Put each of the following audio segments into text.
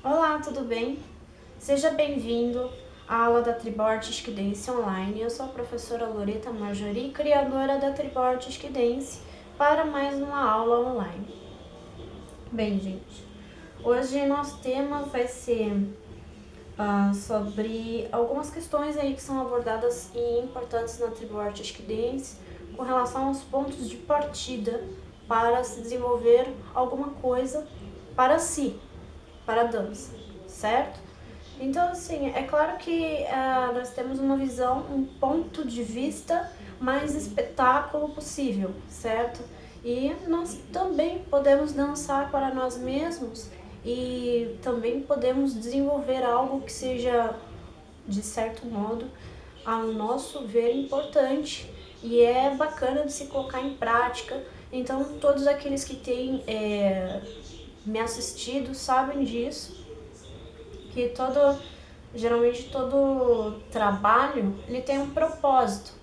Olá, tudo bem? Seja bem-vindo à aula da Tribal Artistic Dance Online. Eu sou a professora Loreta Marjorie, criadora da Tribal Artistic Dance, para mais uma aula online. Bem, gente, hoje nosso tema vai ser sobre algumas questões aí que são abordadas e importantes na Tribal Artistic Dance com relação aos pontos de partida para se desenvolver alguma coisa para si, para a dança, certo? Então, assim, é claro que nós temos uma visão, um ponto de vista mais espetáculo possível, certo? E nós também podemos dançar para nós mesmos e também podemos desenvolver algo que seja, de certo modo, ao nosso ver, importante e é bacana de se colocar em prática. Então, todos aqueles que têm me assistido sabem disso, que geralmente todo trabalho ele tem um propósito.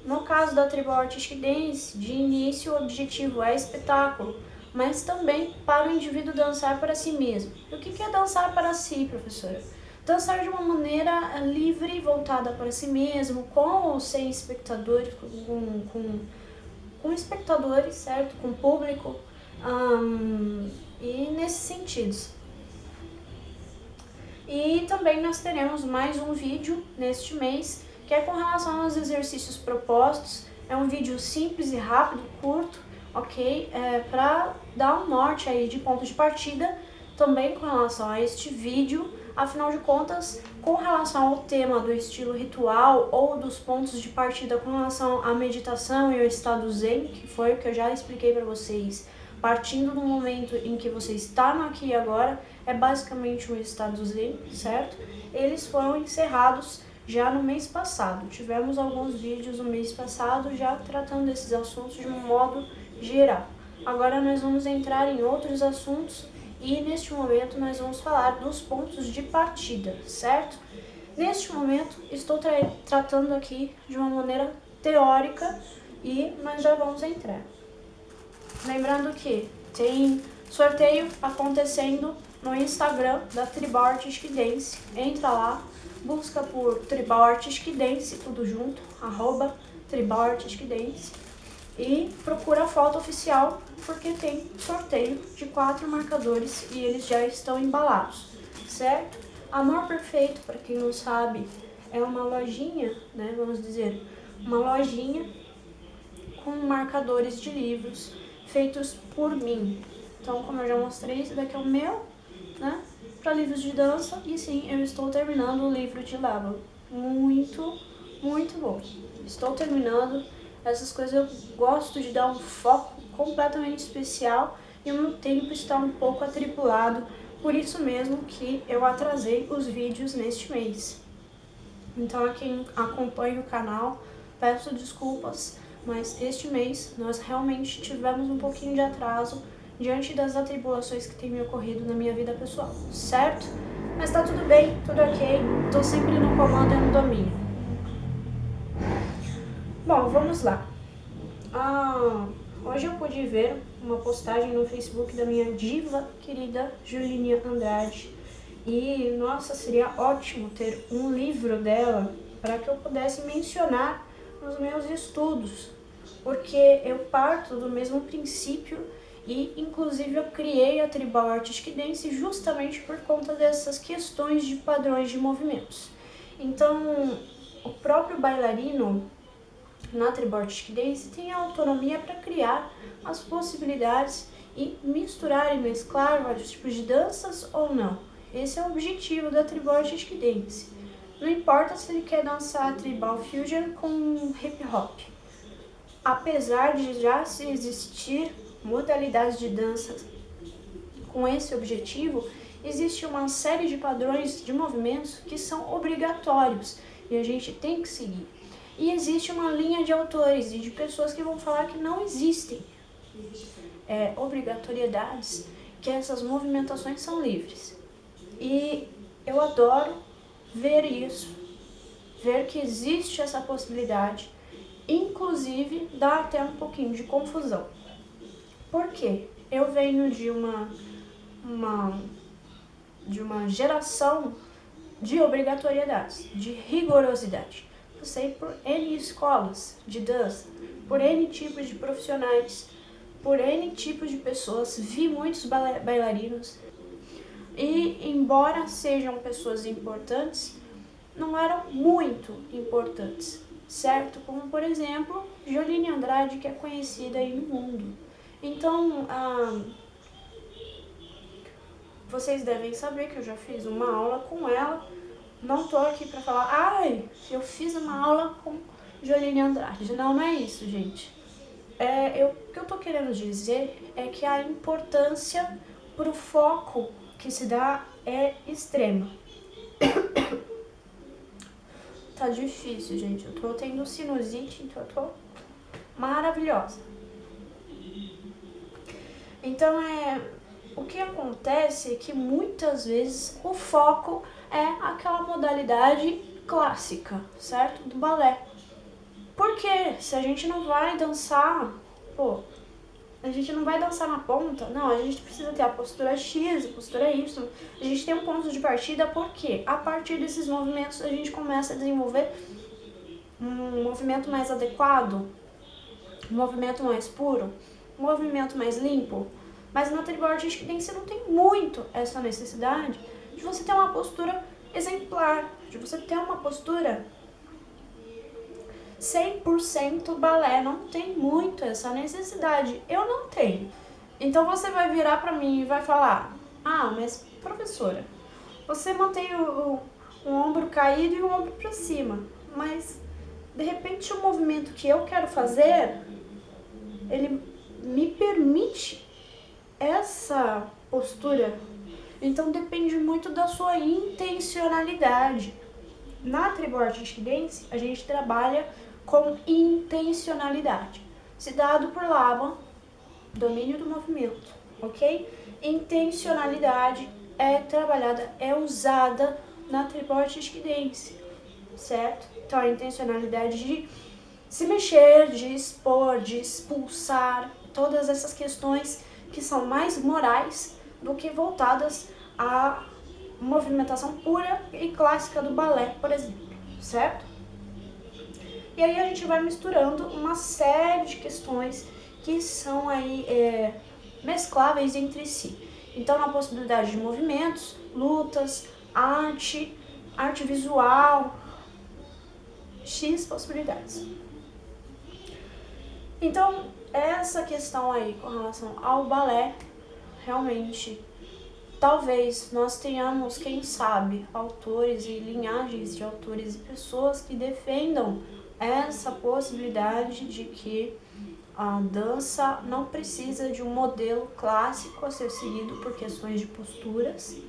No caso da Tribal Artistic Dance, de início o objetivo é espetáculo, mas também para o indivíduo dançar para si mesmo. E o que é dançar para si, professora? Dançar de uma maneira livre e voltada para si mesmo, com ou sem espectadores, com espectadores, certo? Com público, e nesses sentidos. E também nós teremos mais um vídeo neste mês, que é com relação aos exercícios propostos. É um vídeo simples e rápido, curto, ok? Para dar um norte aí de ponto de partida, também com relação a este vídeo. Afinal de contas, com relação ao tema do estilo ritual ou dos pontos de partida com relação à meditação e ao estado zen, que foi o que eu já expliquei para vocês, partindo do momento em que você está no aqui e agora, é basicamente um estado zen, certo? Eles foram encerrados já no mês passado. Tivemos alguns vídeos no mês passado já tratando desses assuntos de um modo geral. Agora nós vamos entrar em outros assuntos e neste momento nós vamos falar dos pontos de partida, certo? Neste momento estou tratando aqui de uma maneira teórica e nós já vamos entrar. Lembrando que tem sorteio acontecendo no Instagram da Tribal Artistic Dance. Entra lá, busca por Tribal Artistic Dance, tudo junto, @Tribal Artistic Dance, e procura a foto oficial, porque tem sorteio de 4 marcadores e eles já estão embalados, certo? Amor Perfeito, para quem não sabe, é uma lojinha, né, vamos dizer, uma lojinha com marcadores de livros feitos por mim. Então, como eu já mostrei, esse daqui é o meu, né, para livros de dança, e sim, eu estou terminando o livro de Lava. Muito, muito bom. Estou terminando. Essas coisas eu gosto de dar um foco completamente especial e o meu tempo está um pouco atribulado, por isso mesmo que eu atrasei os vídeos neste mês. Então, a quem acompanha o canal, peço desculpas, mas este mês nós realmente tivemos um pouquinho de atraso diante das atribulações que têm me ocorrido na minha vida pessoal, certo? Mas tá tudo bem, tudo ok, tô sempre no comando e no domínio. Bom, vamos lá. Hoje eu pude ver uma postagem no Facebook da minha diva querida Julinia Andrade. E, nossa, seria ótimo ter um livro dela para que eu pudesse mencionar nos meus estudos, porque eu parto do mesmo princípio e, inclusive, eu criei a Tribal Artistic Dance justamente por conta dessas questões de padrões de movimentos. Então, o próprio bailarino na Tribal Artistic Dance tem a autonomia para criar as possibilidades e misturar e mesclar vários tipos de danças ou não. Esse é o objetivo da Tribal Artistic Dance. Não importa se ele quer dançar Tribal Fusion com hip hop. Apesar de já se existir modalidades de dança com esse objetivo, existe uma série de padrões de movimentos que são obrigatórios e a gente tem que seguir. E existe uma linha de autores e de pessoas que vão falar que não existem obrigatoriedades, que essas movimentações são livres. E eu adoro ver isso, ver que existe essa possibilidade, inclusive dá até um pouquinho de confusão. Por quê? Eu venho de uma de uma geração de obrigatoriedades, de rigorosidade. Passei por N escolas de dança, por N tipos de profissionais, por N tipos de pessoas, vi muitos bailarinos e, embora sejam pessoas importantes, não eram muito importantes, certo? Como, por exemplo, Jolene Andrade, que é conhecida aí no mundo. Então, vocês devem saber que eu já fiz uma aula com ela. Não tô aqui pra falar, ai, eu fiz uma aula com Jolene Andrade. Não, não é isso, gente. O que eu tô querendo dizer é que a importância pro foco que se dá é extrema. Tá difícil, gente. Eu tô tendo sinusite, então eu tô maravilhosa. Então, o que acontece é que muitas vezes o foco é aquela modalidade clássica, certo? Do balé. Porque se a gente não vai dançar, a gente não vai dançar na ponta, não, a gente precisa ter a postura X, a postura Y, a gente tem um ponto de partida, porque a partir desses movimentos a gente começa a desenvolver um movimento mais adequado, um movimento mais puro, um movimento mais limpo. Mas na tribo artística dance não tem muito essa necessidade de você ter uma postura exemplar, de você ter uma postura 100% balé, não tem muito essa necessidade, eu não tenho. Então você vai virar pra mim e vai falar, mas professora, você mantém o ombro caído e o ombro pra cima, mas de repente o movimento que eu quero fazer, ele me permite essa postura. Então depende muito da sua intencionalidade. Na tribo artística dance, a gente trabalha com intencionalidade. Se dado por Laban, domínio do movimento, ok? Intencionalidade é trabalhada, é usada na tribo artística dance, certo? Então a intencionalidade de se mexer, de expor, de expulsar, todas essas questões que são mais morais do que voltadas à movimentação pura e clássica do balé, por exemplo, certo? E aí a gente vai misturando uma série de questões que são aí mescláveis entre si. Então, na possibilidade de movimentos, lutas, arte visual, X possibilidades. Então, essa questão aí com relação ao balé, realmente, talvez nós tenhamos, quem sabe, autores e linhagens de autores e pessoas que defendam essa possibilidade de que a dança não precisa de um modelo clássico a ser seguido por questões de posturas,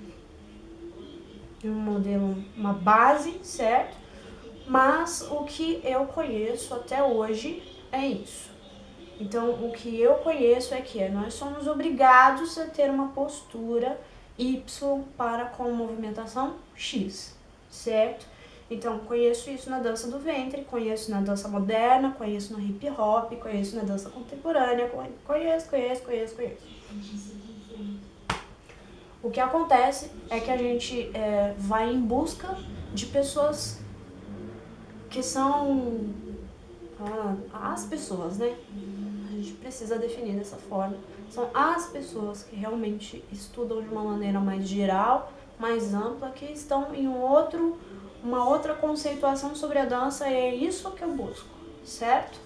de um modelo, uma base, certo? Mas o que eu conheço até hoje é isso. Então, o que eu conheço é que nós somos obrigados a ter uma postura Y para com movimentação X, certo? Então, conheço isso na dança do ventre, conheço na dança moderna, conheço no hip hop, conheço na dança contemporânea, conheço. O que acontece é que a gente vai em busca de pessoas que são as pessoas, né? A gente precisa definir dessa forma. São as pessoas que realmente estudam de uma maneira mais geral, mais ampla, que estão em uma outra conceituação sobre a dança, e é isso que eu busco, certo?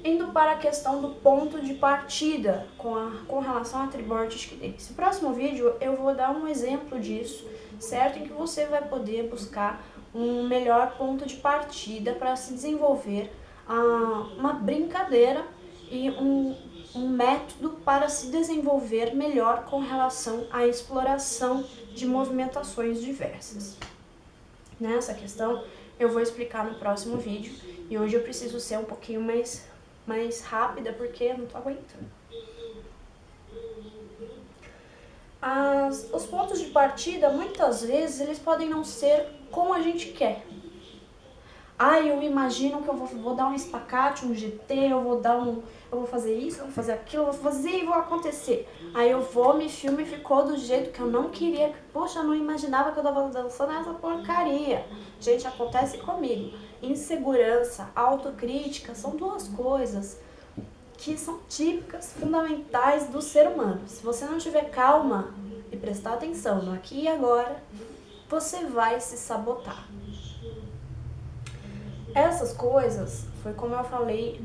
Indo para a questão do ponto de partida com relação à tribo artística dance. No próximo vídeo eu vou dar um exemplo disso, certo? Em que você vai poder buscar um melhor ponto de partida para se desenvolver uma brincadeira e um método para se desenvolver melhor com relação à exploração de movimentações diversas. Nessa questão eu vou explicar no próximo vídeo, e hoje eu preciso ser um pouquinho mais rápida porque eu não tô aguentando. Os pontos de partida, muitas vezes, eles podem não ser como a gente quer. Eu imagino que eu vou dar um espacate, um GT, eu vou fazer isso, eu vou fazer aquilo, eu vou fazer e vou acontecer. Aí eu vou, me filmo e ficou do jeito que eu não queria. Poxa, eu não imaginava que eu tava dançando essa porcaria. Gente, acontece comigo. Insegurança, autocrítica, são duas coisas que são típicas, fundamentais do ser humano. Se você não tiver calma e prestar atenção no aqui e agora, você vai se sabotar. Essas coisas, foi como eu falei,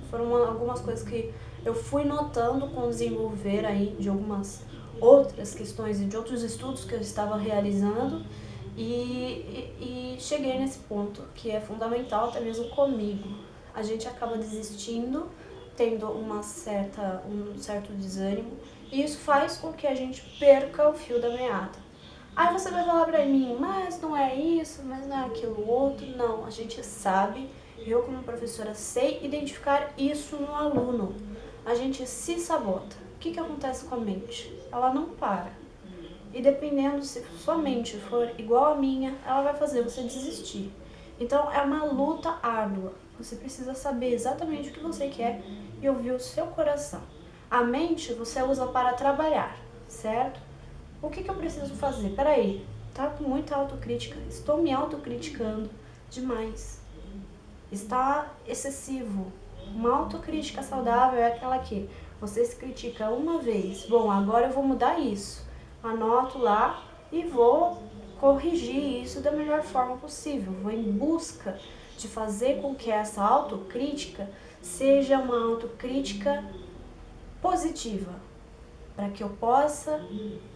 foram algumas coisas que eu fui notando com o desenvolver aí de algumas outras questões e de outros estudos que eu estava realizando e cheguei nesse ponto que é fundamental até mesmo comigo. A gente acaba desistindo, tendo um certo desânimo, e isso faz com que a gente perca o fio da meada. Aí você vai falar pra mim, mas não é isso, mas não é aquilo outro. Não, a gente sabe, eu como professora sei identificar isso no aluno. A gente se sabota. O que acontece com a mente? Ela não para. E dependendo se sua mente for igual a minha, ela vai fazer você desistir. Então é uma luta árdua. Você precisa saber exatamente o que você quer e ouvir o seu coração. A mente você usa para trabalhar, certo? O que eu preciso fazer? Peraí, tá com muita autocrítica, estou me autocriticando demais. Está excessivo. Uma autocrítica saudável é aquela que você se critica uma vez. Bom, agora eu vou mudar isso. Anoto lá e vou corrigir isso da melhor forma possível. Vou em busca de fazer com que essa autocrítica seja uma autocrítica positiva, para que eu possa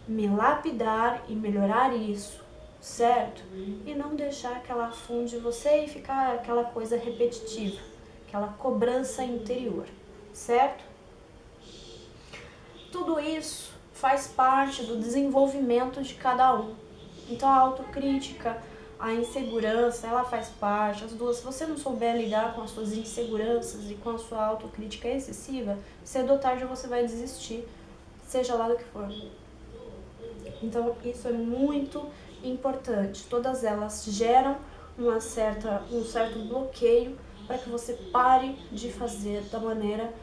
me lapidar e melhorar isso, certo? E não deixar que ela afunde você e ficar aquela coisa repetitiva, aquela cobrança interior, certo? Tudo isso faz parte do desenvolvimento de cada um. Então a autocrítica, a insegurança, ela faz parte, as duas. Se você não souber lidar com as suas inseguranças e com a sua autocrítica excessiva, cedo ou tarde você vai desistir, seja lá do que for. Então isso é muito importante. Todas elas geram um certo bloqueio para que você pare de fazer da maneira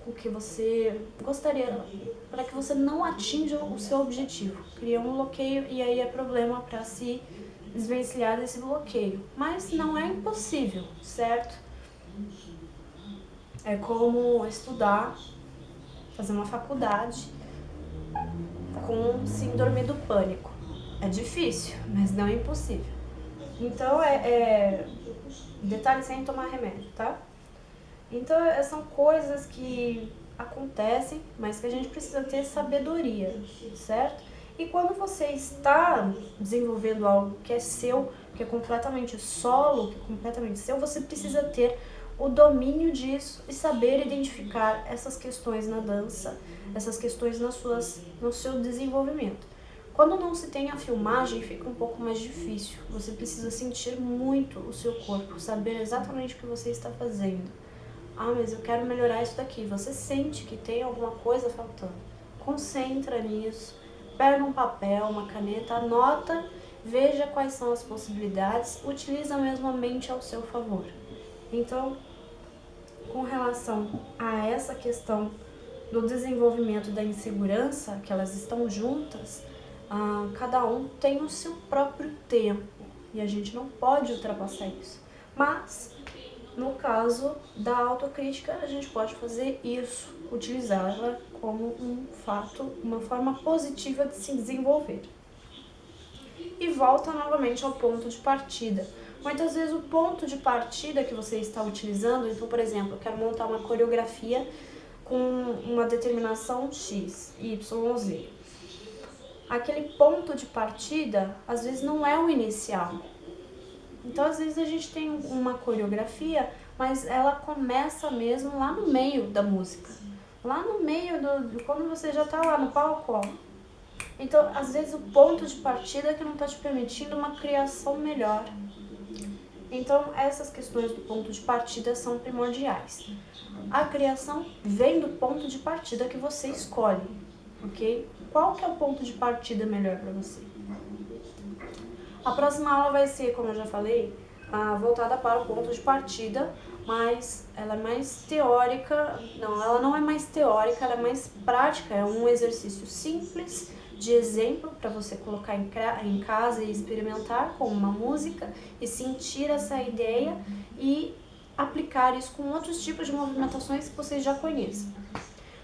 com que você gostaria, para que você não atinja o seu objetivo. Cria um bloqueio e aí é problema para se desvencilhar desse bloqueio. Mas não é impossível, certo? É como estudar, fazer uma faculdade com síndrome do pânico. É difícil, mas não é impossível. Então detalhe sem tomar remédio, tá? Então são coisas que acontecem, mas que a gente precisa ter sabedoria, certo? E quando você está desenvolvendo algo que é seu, que é completamente solo, que é completamente seu, você precisa ter o domínio disso e saber identificar essas questões na dança, essas questões no seu desenvolvimento. Quando não se tem a filmagem, fica um pouco mais difícil. Você precisa sentir muito o seu corpo, saber exatamente o que você está fazendo. Mas eu quero melhorar isso daqui. Você sente que tem alguma coisa faltando. Concentra nisso, pega um papel, uma caneta, anota, veja quais são as possibilidades, utiliza mesmo a mente ao seu favor. Então, com relação a essa questão do desenvolvimento da insegurança, que elas estão juntas, cada um tem o seu próprio tempo e a gente não pode ultrapassar isso. Mas, no caso da autocrítica, a gente pode fazer isso, utilizá-la como um fato, uma forma positiva de se desenvolver. E volta novamente ao ponto de partida. Muitas vezes o ponto de partida que você está utilizando, então, por exemplo, eu quero montar uma coreografia com uma determinação X, Y, Z. Aquele ponto de partida, às vezes, não é o inicial. Então, às vezes, a gente tem uma coreografia, mas ela começa mesmo lá no meio da música. Lá no meio, quando você já está lá no palco, ó. Então, às vezes, o ponto de partida é que não está te permitindo uma criação melhor. Então, essas questões do ponto de partida são primordiais. A criação vem do ponto de partida que você escolhe, ok? Qual que é o ponto de partida melhor para você? A próxima aula vai ser, como eu já falei, voltada para o ponto de partida, mas ela é mais teórica, ela não é mais teórica, ela é mais prática, é um exercício simples, de exemplo, para você colocar em casa e experimentar com uma música e sentir essa ideia e aplicar isso com outros tipos de movimentações que vocês já conheçam.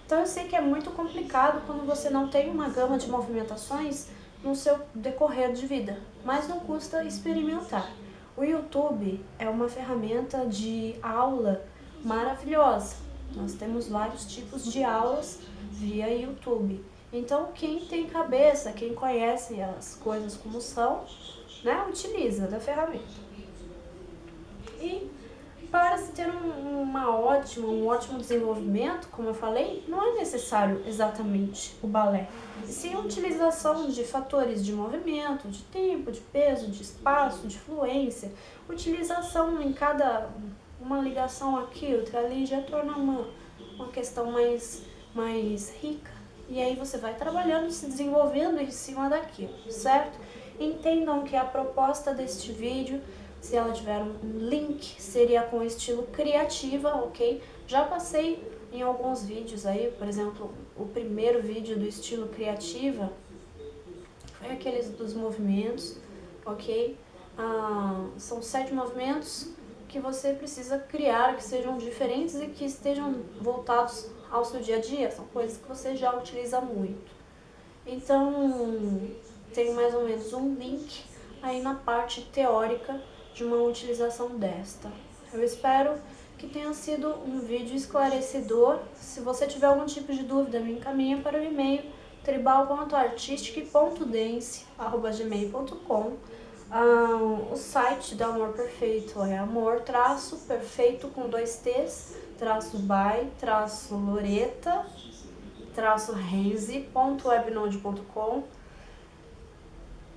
Então eu sei que é muito complicado quando você não tem uma gama de movimentações no seu decorrer de vida, mas não custa experimentar. O YouTube é uma ferramenta de aula maravilhosa. Nós temos vários tipos de aulas via YouTube. Então quem tem cabeça, quem conhece as coisas como são, né, utiliza da ferramenta. E para se ter um ótimo desenvolvimento, como eu falei, não é necessário exatamente o balé, e sim a utilização de fatores de movimento, de tempo, de peso, de espaço, de fluência, utilização em cada uma ligação aqui, outra ali, já torna uma questão mais rica, e aí você vai trabalhando, se desenvolvendo em cima daquilo, certo? Entendam que a proposta deste vídeo, se ela tiver um link, seria com estilo criativa, ok? Já passei em alguns vídeos aí, por exemplo, o primeiro vídeo do estilo criativa foi aqueles dos movimentos, ok? São 7 movimentos que você precisa criar, que sejam diferentes e que estejam voltados ao seu dia a dia, são coisas que você já utiliza muito. Então, tem mais ou menos um link aí na parte teórica de uma utilização desta. Eu espero que tenha sido um vídeo esclarecedor. Se você tiver algum tipo de dúvida, me encaminha para o e-mail tribal.artistic.dance@gmail.com. O site da Amor Perfeito é amor-perfeito com 2 T's, by, Loreta, renze.webnode.com.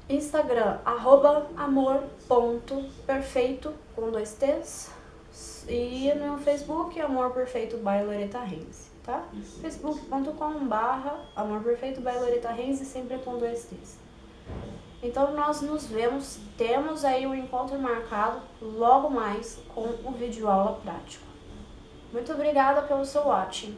Instagram, @amor.perfeito com 2 T's. E no Facebook, Amor Perfeito by Loreta Renze, tá? facebook.com/Amor Perfeito by Loreta Renze, sempre com 2 T's. Então nós nos vemos, temos aí um encontro marcado logo mais com o vídeo aula prático. Muito obrigada pelo seu watching.